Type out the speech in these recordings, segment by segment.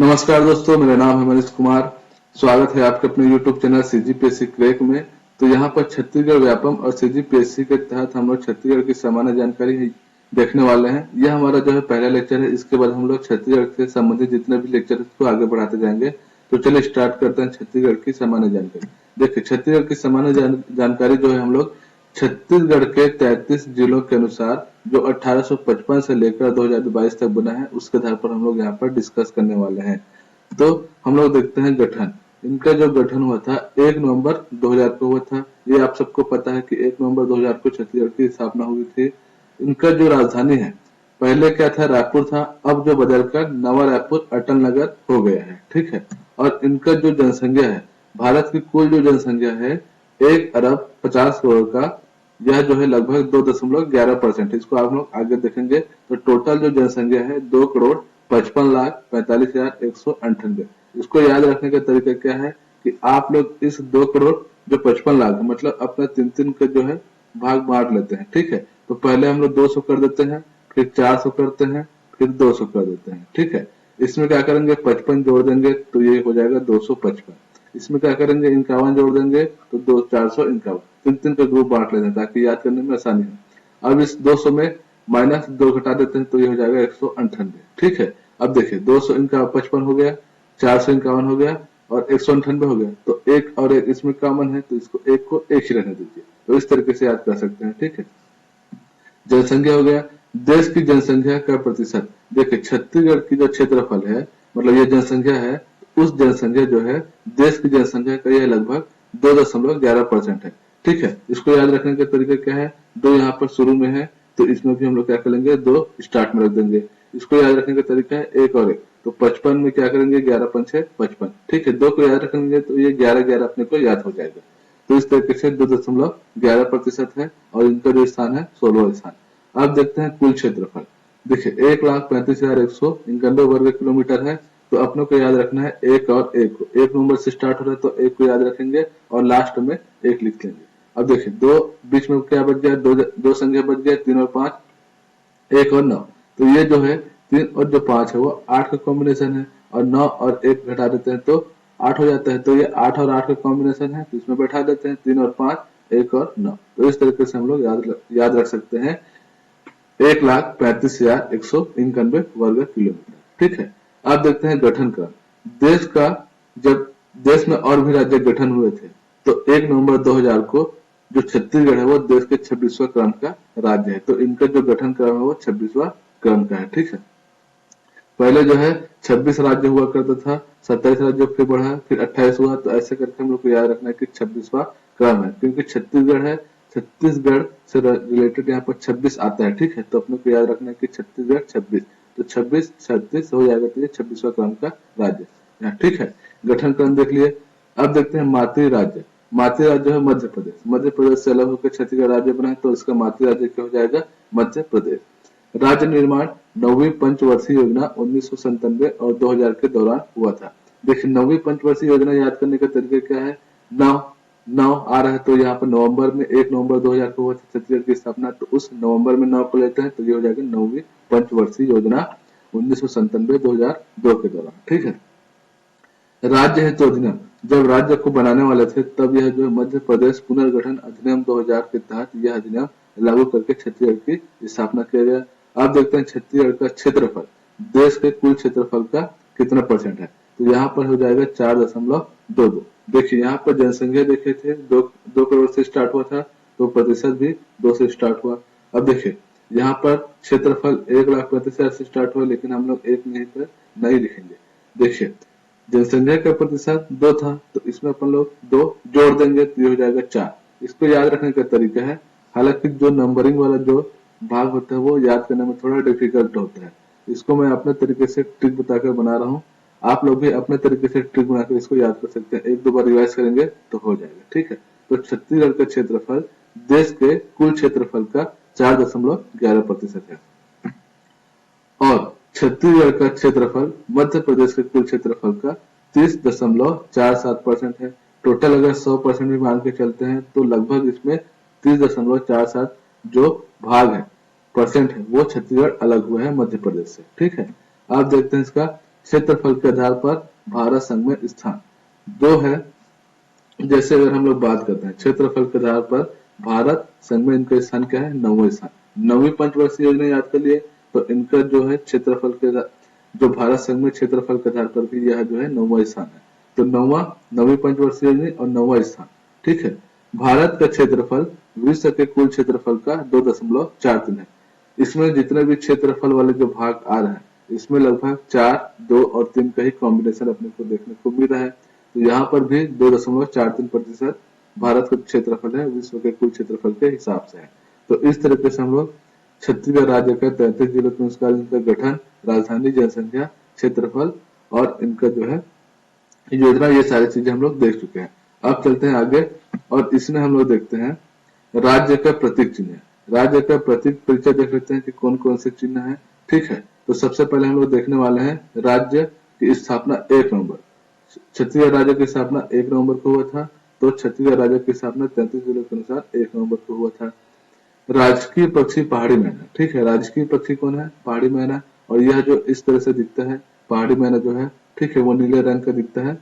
नमस्कार दोस्तों, मेरा नाम है मनीष कुमार। स्वागत है आपके अपने YouTube चैनल सीजीपीएससी क्रैक में। तो यहाँ पर छत्तीसगढ़ व्यापम और सीजीपीएससी के तहत हम लोग छत्तीसगढ़ की सामान्य जानकारी देखने वाले हैं। यह हमारा जो है पहला लेक्चर है। इसके बाद हम लोग छत्तीसगढ़ से संबंधित जितने भी लेक्चर है उसको आगे बढ़ाते जाएंगे। तो चलिए स्टार्ट करते हैं छत्तीसगढ़ की सामान्य जानकारी। देखिए, छत्तीसगढ़ की सामान्य जानकारी जो है हम लोग छत्तीसगढ़ के 33 जिलों के अनुसार जो 1855 से लेकर 2022 तक बना है उसके आधार पर हम लोग यहाँ पर डिस्कस करने वाले हैं। तो हम लोग देखते हैं गठन। इनका जो गठन हुआ था 1 नवंबर 2000 को हुआ था। ये आप सबको पता है कि 1 नवंबर 2000 को छत्तीसगढ़ की स्थापना हुई थी। इनका जो राजधानी है, पहले क्या था, रायपुर था। अब जो बदलकर नवा रायपुर अटल नगर हो गया है। ठीक है। और इनका जो जनसंख्या है, भारत की कुल जो जनसंख्या है 1 अरब 50 करोड़ का, यह जो है लगभग 2.11%। इसको आप लोग आगे देखेंगे तो टोटल जो जनसंख्या है 2,55,45,198। इसको याद रखने का तरीका क्या है कि आप लोग इस 2 करोड़ जो 55 लाख मतलब अपना 3-3 का जो है भाग बांट लेते हैं। ठीक है। तो पहले हम लोग 200 कर देते हैं, फिर 400 करते हैं, फिर 200 कर देते हैं। ठीक है। इसमें क्या करेंगे, 55 जोड़ देंगे तो ये हो जाएगा 255। इसमें क्या करेंगे, 51 जोड़ देंगे तो 451। 3-3 का ग्रुप बांट लेते हैं ताकि याद करने में आसानी हो। अब इस 200 में -2 घटा देते हैं तो ये हो जाएगा 198। ठीक है। अब देखिए 255 हो गया, 451 हो गया और 198 हो गया। तो एक और एक इसमें कॉमन है तो इसको एक को एक ही रहने दीजिए। तो इस तरीके से याद कर सकते हैं। ठीक है। जनसंख्या हो गया, देश की जनसंख्या का प्रतिशत। देखिए छत्तीसगढ़ की जो क्षेत्रफल है, मतलब ये जनसंख्या है, उस जनसंख्या जो है देश की जनसंख्या का यह लगभग 2.11% है। ठीक है। इसको याद रखने का तरीका क्या है, 2 यहाँ पर शुरू में है तो इसमें भी हम लोग क्या करेंगे, 2 स्टार्ट में रख देंगे। इसको याद रखने का तरीका है एक और एक, तो 55 में क्या करेंगे, 11×5 = 55। ठीक है। 2 को याद रखेंगे तो ये 11 अपने को याद हो जाएगा। तो इस तरीके से 2.11% है और इनका जो स्थान है 16वां स्थान। अब देखते हैं कुल क्षेत्रफल। देखिए 1,35,191 वर्ग किलोमीटर है। तो अपनों को याद रखना है एक और एक को, 1 नंबर से स्टार्ट हो रहा है तो एक को याद रखेंगे और लास्ट में एक लिख लेंगे। अब देखिए दो बीच में क्या बच गया, दो संख्या बच गया, 3 और 5, 1 और 9। तो ये जो है 3 और जो 5 है वो 8 का कॉम्बिनेशन है और 9 और 1 घटा देते हैं तो 8 हो जाता है। तो ये 8 और 8 का कॉम्बिनेशन है तो इसमें बैठा देते हैं 3 और 5, 1 और 9। तो इस तरीके से हम लोग याद रख सकते हैं 1,35,191 वर्ग किलोमीटर। ठीक है। अब देखते हैं गठन क्रम। देश का जब देश में और भी राज्य गठन हुए थे तो 1 नवंबर 2000 को जो छत्तीसगढ़ है वो देश के 26वां क्रम का राज्य है। तो इनका जो गठन क्रम है वो 26वां क्रम का है। ठीक है। पहले जो है 26 राज्य हुआ करता था, 27 राज्य फिर बढ़ा, फिर 28 हुआ। तो ऐसे करके हम लोग को याद रखना है कि 26वां क्रम है, क्योंकि छत्तीसगढ़ है, छत्तीसगढ़ से रिलेटेड यहाँ पर 26 आता है। ठीक है। तो अपने को याद रखना है कि छत्तीसगढ़ 26, तो 26 36 हो जाएगा तो ये 26वां क्रम का राज्य। ठीक है। गठन क्रम देख लिए। अब देखते हैं मातृ राज्य। मातृ राज्य है मध्य प्रदेश। मध्य प्रदेश से अलग होकर छत्तीसगढ़ राज्य बना है तो इसका मातृ राज्य क्या हो जाएगा, मध्य प्रदेश। राज्य निर्माण 9वीं पंचवर्षीय योजना 1997 और 2000 के दौरान हुआ था। देखिए 9वीं पंचवर्षीय योजना याद करने का तरीका क्या है, 9 आ रहा है तो यहाँ पर नवंबर में 1 नवंबर 2000 को हुआ था छत्तीसगढ़ की स्थापना। तो उस नवंबर में 9 को लेते हैं तो ये हो जाएगा 9वीं पंचवर्षीय योजना 1997-2002 के दौरान। ठीक है। राज्य हेतु अधिनियम, जब राज्य को बनाने वाले थे तब यह जो मध्य प्रदेश पुनर्गठन अधिनियम 2000 के तहत यह अधिनियम लागू करके छत्तीसगढ़ की स्थापना किया गया। आप देखते हैं छत्तीसगढ़ का क्षेत्रफल देश के कुल क्षेत्रफल का कितना परसेंट है, तो यहाँ पर हो जाएगा 4.22। देखिए यहाँ पर जनसंख्या देखे थे 2 करोड़ से स्टार्ट हुआ था तो प्रतिशत भी 2 से स्टार्ट हुआ। अब देखिए यहाँ पर क्षेत्रफल 1,35,000 से स्टार्ट हुआ, लेकिन हम लोग एक नहीं पर नहीं लिखेंगे। देखिए जनसंख्या का प्रतिशत 2 था तो इसमें अपन लोग 2 जोड़ देंगे तो ये हो जाएगा 4। इसको याद रखने का तरीका है, हालांकि जो नंबरिंग वाला जो भाग होता है वो याद करने में थोड़ा डिफिकल्ट होता है। इसको मैं अपने तरीके से ट्रिक बताकर बना रहा हूँ, आप लोग भी अपने तरीके से ट्रिक बनाकर इसको याद कर सकते हैं। 1-2 बार रिवाइज करेंगे तो हो जाएगा। ठीक है। तो छत्तीसगढ़ का क्षेत्रफल देश के कुल क्षेत्रफल का 4.11% है और छत्तीसगढ़ का क्षेत्रफल मध्य प्रदेश के कुल क्षेत्रफल का 30.47% है। टोटल अगर 100% भी मान के चलते हैं तो लगभग इसमें 30.47 जो भाग है परसेंट है वो छत्तीसगढ़ अलग हुआ है मध्य प्रदेश से। ठीक है। आप देखते हैं इसका क्षेत्रफल के आधार पर भारत संघ में स्थान। दो है, जैसे अगर हम लोग बात करते हैं क्षेत्रफल के आधार पर भारत संघ में इनका स्थान क्या है, 9वां स्थान। 9वीं पंचवर्षीय योजना याद कर लिए तो इनका जो है क्षेत्रफल के जो भारत संघ में क्षेत्रफल के आधार पर भी यह जो है 9वां स्थान है। तो 9वीं पंचवर्षीय योजना और 9वां स्थान, ठीक है। भारत का क्षेत्रफल विश्व के कुल क्षेत्रफल का 2.43 है। इसमें जितने भी क्षेत्रफल वाले जो भाग आ रहे हैं इसमें लगभग 4, 2 और 3 का ही कॉम्बिनेशन अपने को देखने को मिल रहा है। तो यहाँ पर भी 2.43% भारत का क्षेत्रफल है विश्व के कुल क्षेत्रफल के हिसाब से है। तो इस तरीके से हम लोग छत्तीसगढ़ राज्य का 33 जिलों के अनुसार इनका गठन, राजधानी, जनसंख्या, क्षेत्रफल और इनका जो है योजना, ये सारी चीजें हम लोग देख चुके हैं। अब चलते हैं आगे और इसमें हम लोग देखते हैं राज्य का प्रतीक चिन्ह। राज्य का प्रतीक परिचय देख लेते हैं कि कौन कौन से चिन्ह है, ठीक है। तो सबसे पहले हम लोग देखने वाले हैं राज्य की स्थापना 1 नवंबर। छत्तीसगढ़ राज्य की स्थापना 1 नवंबर को हुआ था। तो छत्तीसगढ़ राज्य की स्थापना 33 जिलों के अनुसार 1 नवंबर को हुआ था। राजकीय पक्षी पहाड़ी मैना, ठीक है। राजकीय पक्षी कौन है, पहाड़ी मैना। और यह जो इस तरह से दिखता है पहाड़ी मैना जो है, ठीक है, वो नीले रंग का दिखता है,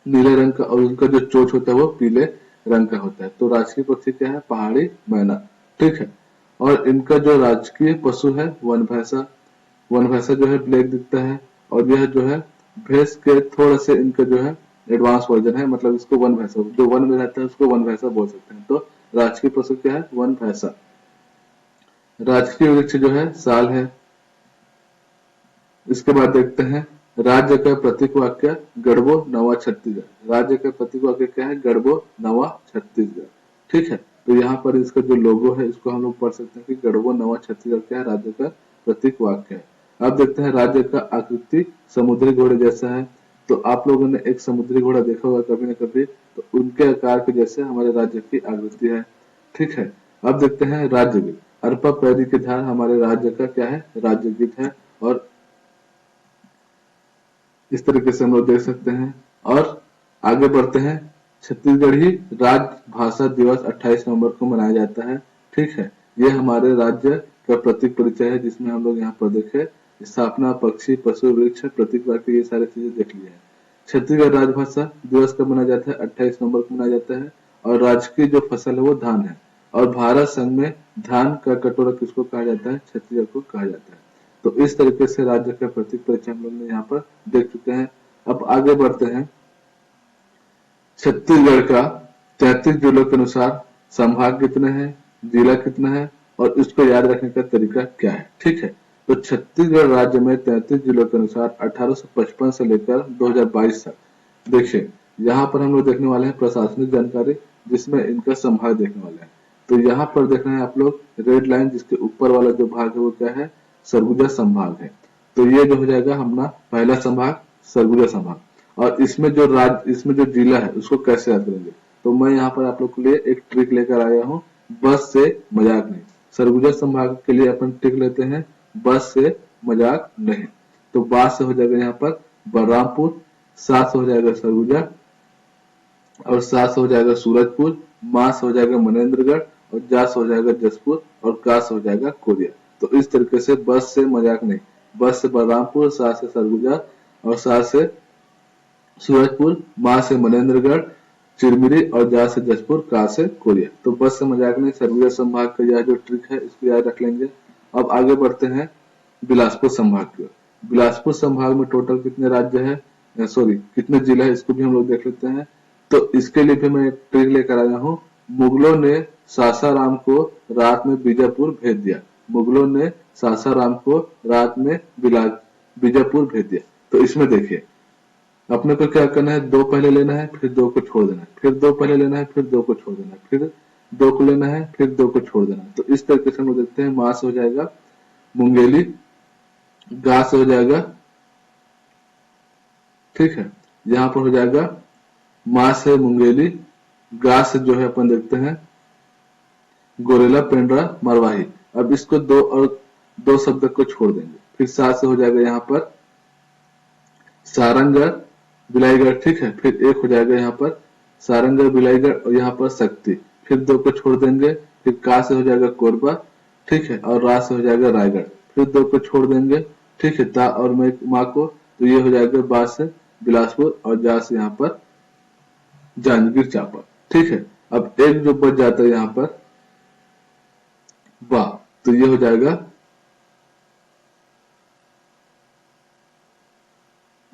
नीले रंग का, और उनका जो चोंच होता है वो पीले रंग का होता है। तो राजकीय पक्षी क्या है, पहाड़ी मैना, ठीक है। और इनका जो राजकीय पशु है वन भैंसा। वन भैंसा जो है ब्लैक दिखता है और यह जो है भैंस के थोड़ा से इनका जो है एडवांस वर्जन है, मतलब इसको वन भैंसा, जो वन में रहता है उसको वन भैंसा बोल सकते हैं। तो राजकीय पशु क्या है, वन भैंसा। राजकीय वृक्ष जो है साल है। इसके बाद देखते हैं राज्य का प्रतीक वाक्य गढ़बो नवा छत्तीसगढ़। राज्य का प्रतीक वाक्य क्या है, गढ़बो नवा छत्तीसगढ़, ठीक है। तो यहाँ पर इसका जो लोगो है इसको हम लोग पढ़ सकते हैं कि गढ़बो नवा छत्तीसगढ़ क्या है, राज्य का प्रतीक वाक्य है। अब देखते हैं राज्य का आकृति समुद्री घोड़े जैसा है। तो आप लोगों ने एक समुद्री घोड़ा देखा होगा कभी न कभी, तो उनके आकार के जैसे हमारे राज्य की आकृति है, ठीक है। अब देखते हैं राज्य गीत। अरपा पैरी की धार हमारे राज्य का क्या है, राज्य गीत है। और इस तरीके से हम लोग देख सकते हैं। और आगे बढ़ते हैं, छत्तीसगढ़ी राजभाषा दिवस 28 नवंबर को मनाया जाता है, ठीक है। ये हमारे राज्य का प्रतीक परिचय है, जिसमें हम लोग यहाँ पर देखे स्थापना, पक्षी, पशु, वृक्ष, प्रतीक वाक्य, ये सारी चीजें देख ली है। छत्तीसगढ़ राजभाषा दिवस कब मनाया जाता है, 28 नवंबर को मनाया जाता है। और राज्य की जो फसल है वो धान है। और भारत संघ में धान का कटोरा किसको कहा जाता है, छत्तीसगढ़ को कहा जाता है। तो इस तरीके से राज्य का प्रतीक परिचय हम लोग ने यहाँ पर देख चुके हैं। अब आगे बढ़ते हैं, छत्तीसगढ़ का 33 जिलों के अनुसार संभाग कितने हैं, जिला कितना है और इसको याद रखने का तरीका क्या है, ठीक है। तो छत्तीसगढ़ राज्य में 33 जिलों के अनुसार 1855 से लेकर 2022 तक, देखिए यहाँ पर हम लोग देखने वाले हैं प्रशासनिक जानकारी, जिसमें इनका संभाग देखने वाले हैं। तो यहाँ पर देख रहे हैं आप लोग रेड लाइन, जिसके ऊपर वाला जो भाग है वो क्या है, सरगुजा संभाग है। तो ये जो हो जाएगा हमारा पहला संभाग, सरगुजा संभाग। और इसमें जो जिला है उसको कैसे याद करेंगे, तो मैं यहाँ पर आप लोग के लिए एक ट्रिक लेकर आया हूँ, बस से मजाक नहीं। सरगुजा संभाग के लिए अपन ट्रिक लेते हैं, बस से मजाक नहीं। तो बात से हो जाएगा यहाँ पर बलरामपुर, सा से हो जाएगा सरगुजा, और सा से हो जाएगा सूरजपुर, मा से हो जाएगा मनेन्द्रगढ़, और जा से हो जाएगा जसपुर, और का से हो जाएगा कोरिया। तो इस तरीके से बस से मजाक नहीं, बस से बलरामपुर, सा से सरगुजा, और सा से सूरजपुर, मा से मनेन्द्रगढ़, चिरमिरी, और जा से जसपुर, का से कोरिया। तो बस से मजाक नहीं, सरगुजा संभाग का यह जो ट्रिक है इसको याद रख लेंगे। अब आगे बढ़ते हैं बिलासपुर संभाग की ओर। बिलासपुर संभाग में टोटल कितने राज्य है, सॉरी कितने जिला है, इसको भी हम लोग देख लेते हैं। तो इसके लिए भी मैं एक ट्रिक लेकर आया हूँ। मुगलों ने सासाराम को रात में बीजापुर भेज दिया। मुगलों ने सासाराम को रात में बीजापुर भेज दिया। तो इसमें देखिए अपने को क्या करना है, दो पहले लेना है, फिर दो को छोड़ देना है, फिर दो पहले लेना है, फिर दो को छोड़ देना है, फिर दो को लेना है, फिर दो को छोड़ देना है। तो इस तरीके से हम लोग देखते हैं, मां से हो जाएगा मुंगेली, गा से हो जाएगा, ठीक है, यहाँ पर हो जाएगा मां से मुंगेली, गा से जो है अपन देखते हैं गोरेला, पेंड्रा, मरवाही। अब इसको दो शब्द को छोड़ देंगे, फिर सा से हो जाएगा यहाँ पर सारंगढ़, बिलाईगढ़, ठीक है। फिर एक हो जाएगा यहाँ पर सारंगढ़, बिलाईगढ़, और यहाँ पर शक्ति। फिर दो को छोड़ देंगे, फिर का से हो जाएगा कोरबा, ठीक है, और रा से हो जाएगा रायगढ़। फिर दो को छोड़ देंगे, ठीक है, ता और माँ को तो ये हो जाएगा बा से बिलासपुर और जा से यहाँ पर जांजगीर चांपा। ठीक है, अब एक जो बच जाता है यहाँ पर बा, तो ये हो जाएगा,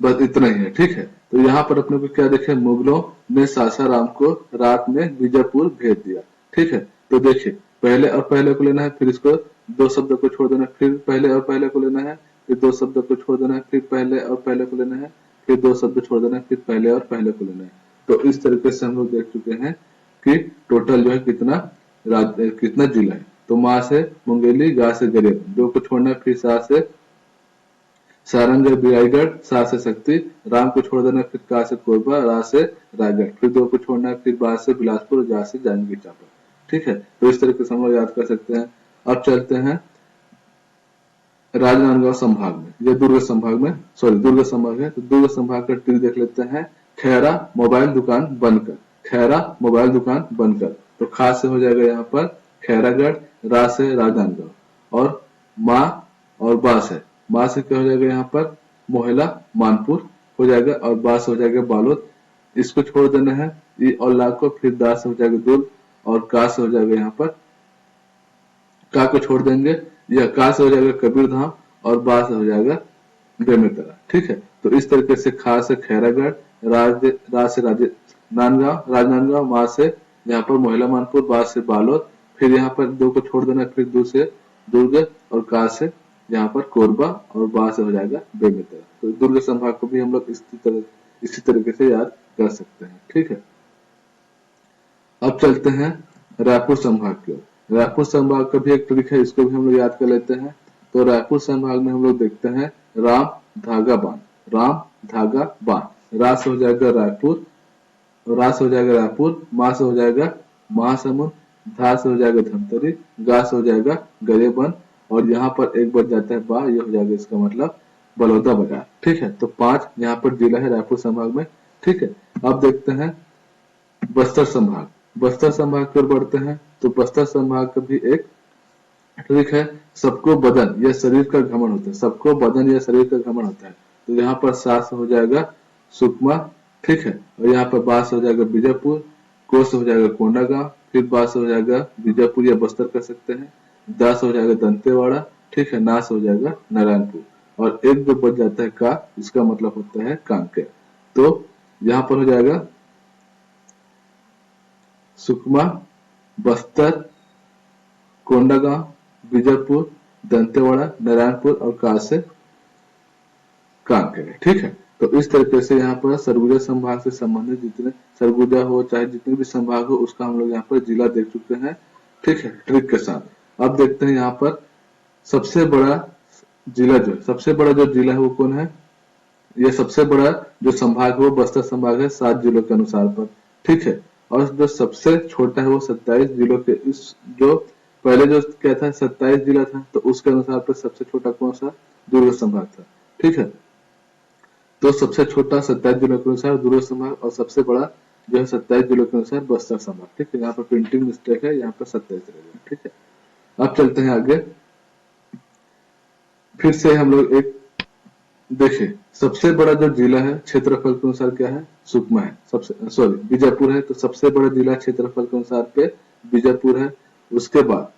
बस इतना ही है। ठीक है, तो यहाँ पर अपने को क्या देखे, मुगलों ने सासाराम को रात में बीजापुर भेज दिया। ठीक है, तो देखिए पहले और पहले को लेना है, फिर इसको दो शब्द को छोड़ देना है, फिर पहले और पहले को लेना है, फिर दो शब्द को छोड़ देना है, फिर पहले और पहले को लेना है, फिर दो शब्द छोड़ देना है, फिर पहले और पहले को लेना है। तो इस तरीके से हम लोग देख चुके हैं कि टोटल जो है कितना जिला है। तो माँ से मुंगेली, गा से गरेब, दो को छोड़ना है, फिर सा से सारंग बिराईगढ़, सा से शक्ति, राम को छोड़ देना, फिर का से कोरबा, रा से रायगढ़, फिर दो को छोड़ना है, फिर बा से बिलासपुर, जा से जांजगीर चांपा। ठीक है, तो इस तरीके से हम लोग याद कर सकते हैं। अब चलते हैं राजनांदगांव संभाग में, ये दुर्ग संभाग में, दुर्ग संभाग है, तो दुर्ग संभाग का ट्रिक देख लेते हैं। खैरा मोबाइल दुकान बनकर, खैरा मोबाइल दुकान बनकर, तो खास से हो जाएगा यहाँ पर खैरागढ़, रा से राजनांदगांव, और माँ और बा से, माँ से क्या हो जाएगा यहाँ पर मोहला मानपुर हो जाएगा, और बा से हो जाएगा बालोद, इसको छोड़ देना है, ई और ला को, फिर दा से हो जाएगा दुर्ग, और का से हो जाएगा यहाँ पर, का को छोड़ देंगे, यह का से हो जाएगा कबीर धाम, और बा से हो जाएगा बेमेतरा। ठीक है, तो इस तरीके से खा से खैरागढ़, रा से राजनांदगांव, माँ से यहाँ पर मोहला मानपुर, बा से बालोद, फिर यहाँ पर दो को छोड़ देना, फिर दो से दुर्ग, और का से यहाँ पर कोरबा, और बा से हो जाएगा बेमेतरा। तो दुर्ग संभाग को भी हम लोग इसी तरीके से याद कर सकते हैं। ठीक है, अब चलते हैं रायपुर संभाग की ओर। रायपुर संभाग का भी एक ट्रिक है, इसको भी हम लोग याद कर लेते हैं। तो रायपुर संभाग में हम लोग देखते हैं राम धागा बांध, राम धागा बांध, रा से हो जाएगा रायपुर, रा से हो जाएगा रायपुर, माँ से हो जाएगा महासमुंद, धा से हो जाएगा धमतरी, गा से हो जाएगा गरेबंद, और यहाँ पर एक बच जाता है बा, ये हो जाएगा इसका मतलब बलौदा बाजार। ठीक है, तो 5 यहाँ पर जिला है रायपुर संभाग में। ठीक है, अब देखते हैं बस्तर संभाग, बस्तर संभाग की ओर बढ़ते हैं। तो बस्तर संभाग का भी एक ट्रिक है, सबको बदन या शरीर का घमंड होता है, सबको बदन या शरीर का घमंड होता है। तो यहाँ पर सास हो जाएगा सुकमा। ठीक है, और यहाँ पर बास हो जाएगा बीजापुर, को से हो जाएगा कोंडागांव, फिर बास हो जाएगा बीजापुर या बस्तर कर सकते हैं, दास हो जाएगा दंतेवाड़ा। ठीक है, नास हो जाएगा नारायणपुर, और एक जो बच जाता है का, इसका मतलब होता है कांकेर। तो यहाँ पर हो जाएगा सुकमा, बस्तर, कोंडागांव, बीजापुर, दंतेवाड़ा, नारायणपुर, और का से कांकेर। ठीक है, तो इस तरीके से यहाँ पर सरगुजा संभाग से संबंधित जितने सरगुजा हो चाहे जितने भी संभाग हो, उसका हम लोग यहाँ पर जिला देख चुके हैं। ठीक है, ट्रिक के साथ। अब देखते हैं यहाँ पर सबसे बड़ा जिला जो जिला है वो कौन है। यह सबसे बड़ा जो संभाग है वो बस्तर संभाग है 7 जिलों के अनुसार पर। ठीक है, और जो सबसे छोटा है वो 27 जिलों के, इस जो पहले जो क्या था 27 जिला था, तो उसके अनुसार पर सबसे छोटा कौन सा, दुर्ग संभाग था। ठीक है, तो सबसे छोटा 27 जिलों के अनुसार दुर्ग संभाग, और सबसे बड़ा जो है 27 जिलों के अनुसार बस्तर संभाग। ठीक है, यहाँ पर प्रिंटिंग मिस्टेक है, यहाँ पर 27 रहेगा। ठीक है, अब चलते हैं आगे। फिर से हम लोग एक देखिए, सबसे बड़ा जो जिला है क्षेत्रफल के अनुसार क्या है, सुकमा है, बीजापुर है। तो सबसे बड़ा जिला क्षेत्रफल के अनुसार पे बीजापुर है। उसके बाद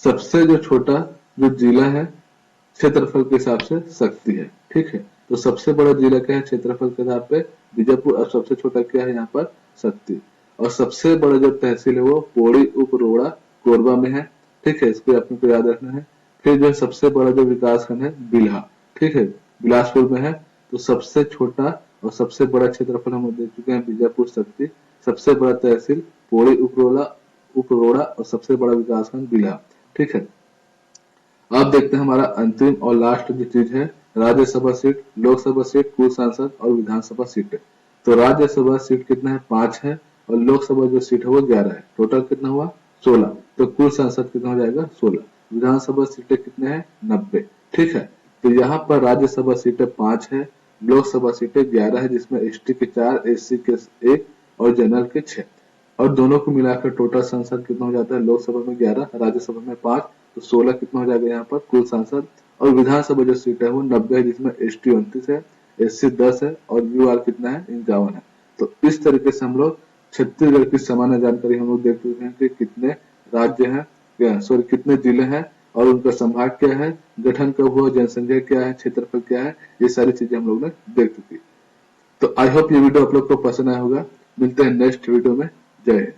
सबसे जो छोटा जो जिला है क्षेत्रफल के हिसाब से शक्ति है। ठीक है, तो सबसे बड़ा जिला क्या है क्षेत्रफल के आधार पे बीजापुर, और सबसे छोटा क्या है यहाँ पर शक्ति। और सबसे बड़ा जो तहसील है वो पौड़ी, उपरोड़ा, कोरबा में है। ठीक है, इसको अपने को याद रखना है। फिर जो सबसे बड़ा जो विकास खंड है बिल्हा, ठीक है, बिलासपुर में है। तो सबसे छोटा और सबसे बड़ा क्षेत्रफल हम देख चुके हैं बीजापुर शक्ति, सबसे बड़ा तहसील पौड़ी, उपरोड़ा, और सबसे बड़ा विकास खंड बिल्हा। ठीक है, अब देखते हैं हमारा अंतिम और लास्ट जो चीज है, राज्यसभा सीट, लोकसभा सीट, कुल सांसद और विधानसभा सीट। तो राज्यसभा सीट कितना है, 5 है, और लोकसभा जो सीट है वो 11 है। टोटल कितना हुआ, 16। तो कुल सांसद कितना हो जाएगा, 16। विधानसभा सीटें कितने हैं, 90। ठीक है, तो यहाँ पर राज्यसभा सीटें 5 है, लोकसभा सीटें 11 है, जिसमें एसटी के 4, एससी के 1 और जनरल के 6, और दोनों को मिलाकर टोटल सांसद कितना हो जाता है, लोकसभा में 11, राज्यसभा में 5, तो 16 कितना हो जाएगा यहाँ पर कुल सांसद। और विधानसभा जो सीट है वो 90 है, जिसमें एसटी 29 है, SC 10 है और UR कितना है 51 है। तो इस तरीके से हम लोग छत्तीसगढ़ की सामान्य जानकारी हम लोग देख चुके हैं कि कितने राज्य हैं, सॉरी कितने जिले हैं और उनका संभाग क्या है, गठन कब हुआ, जनसंख्या क्या है, क्षेत्रफल क्या है, ये सारी चीजें हम लोग ने देख चुकी। तो आई होप ये वीडियो आप लोग को पसंद आया होगा। मिलते हैं नेक्स्ट वीडियो में। जय हिंद।